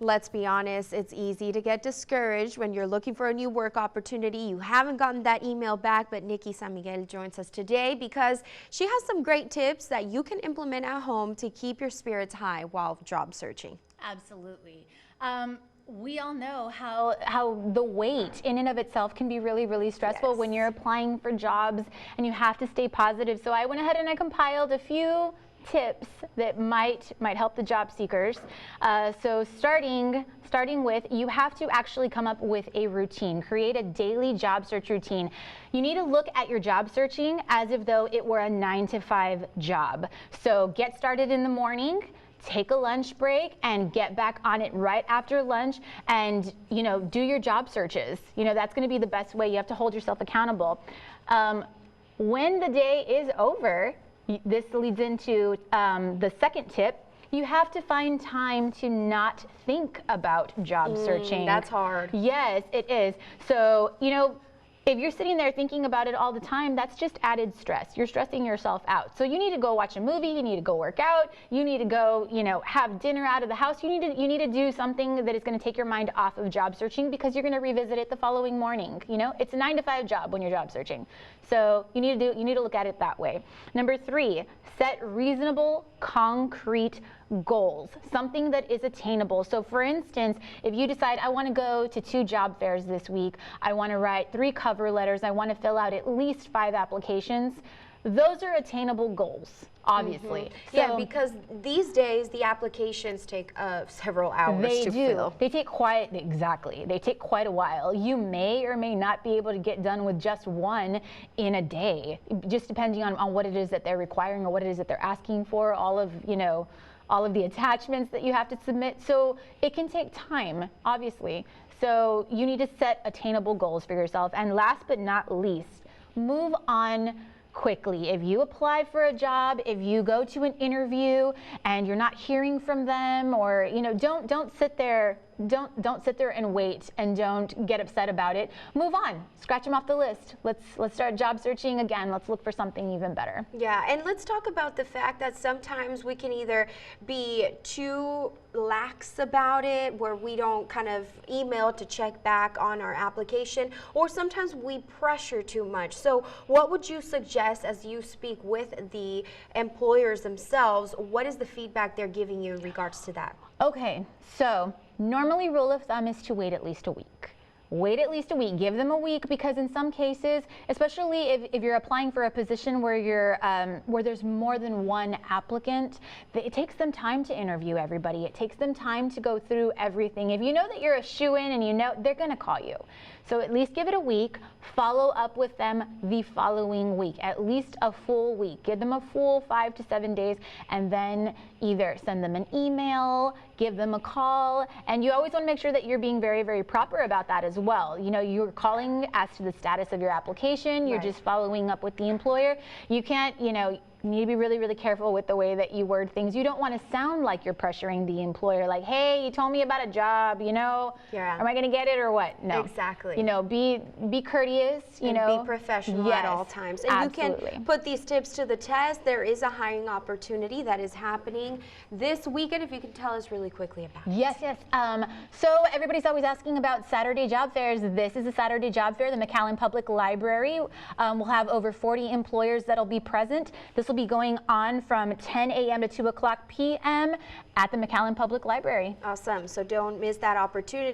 Let's be honest, it's easy to get discouraged when you're looking for a new work opportunity. You haven't gotten that email back, but Nikki San Miguel joins us today because she has some great tips that you can implement at home to keep your spirits high while job searching. Absolutely. We all know how the wait in and of itself can be really, really stressful when you're applying for jobs and you have to stay positive. So I went ahead and I compiled a few tips that might help the job seekers. So starting with, you have to actually come up with a routine. Create a daily job search routine. You need to look at your job searching as if though it were a 9-to-5 job. So get started in the morning, take a lunch break, and get back on it right after lunch, and do your job searches. That's going to be the best way. You have to hold yourself accountable. When the day is over, this leads into the second tip. You have to find time to not think about job searching. That's hard. Yes, it is. So, if you're sitting there thinking about it all the time, that's just added stress. You're stressing yourself out. So you need to go watch a movie, you need to go work out, you need to go, have dinner out of the house. You need to do something that is going to take your mind off of job searching, because you're going to revisit it the following morning. It's a 9-to-5 job when you're job searching. So you need to look at it that way. Number 3, set reasonable, concrete goals, something that is attainable. So for instance, if you decide, I want to go to 2 job fairs this week, I want to write 3 cover letters, I want to fill out at least 5 applications, those are attainable goals, obviously. So, because these days the applications take several hours to fill. They take quite a while. You may or may not be able to get done with just 1 in a day, just depending on what it is that they're requiring or what it is that they're asking for, all of the attachments that you have to submit. So it can take time, obviously. So you need to set attainable goals for yourself. And last but not least, move on quickly. If you apply for a job, if you go to an interview and you're not hearing from them, or don't sit there and wait, and don't get upset about it. Move on. Scratch them off the list. Let's start job searching again. Let's look for something even better. Yeah, and let's talk about the fact that sometimes we can either be too lax about it, where we don't kind of email to check back on our application, or sometimes we pressure too much. So what would you suggest as you speak with the employers themselves? What is the feedback they're giving you in regards to that? Okay, so normally rule of thumb is to wait at least a week. Wait at least a week. Give them a week, because in some cases, especially if you're applying for a position where where there's more than 1 applicant, it takes them time to interview everybody. It takes them time to go through everything. If you know that you're a shoo-in and they're going to call you. So at least give it a week. Follow up with them the following week, at least a full week. Give them a full 5 to 7 days, and then either send them an email, give them a call, and you always want to make sure that you're being very, very proper about that as well. You're calling as to the status of your application. You're just following up with the employer. You can't, you need to be really, really careful with the way that you word things. You don't want to sound like you're pressuring the employer, like, hey, you told me about a job, am I going to get it or what? No. Exactly. Be courteous, and be professional at all times. And absolutely. You can put these tips to the test. There is a hiring opportunity that is happening this weekend, if you can tell us really quickly about it. Yes. So everybody's always asking about Saturday job fairs. This is a Saturday job fair. The McAllen Public Library will have over 40 employers that'll be present. This will be going on from 10 a.m. to 2 o'clock p.m. at the McAllen Public Library. Awesome. So don't miss that opportunity.